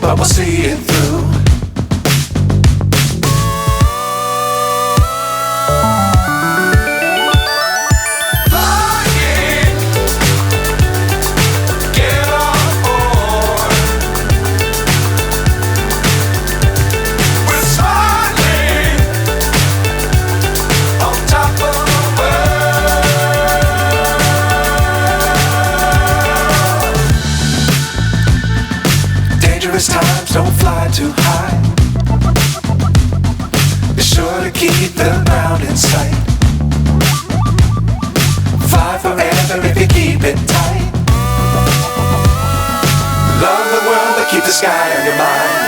but we'll see it through. Times don't fly too high. Be sure to keep the ground in sight. Fly forever if you keep it tight. Love the world but keep the sky on your mind.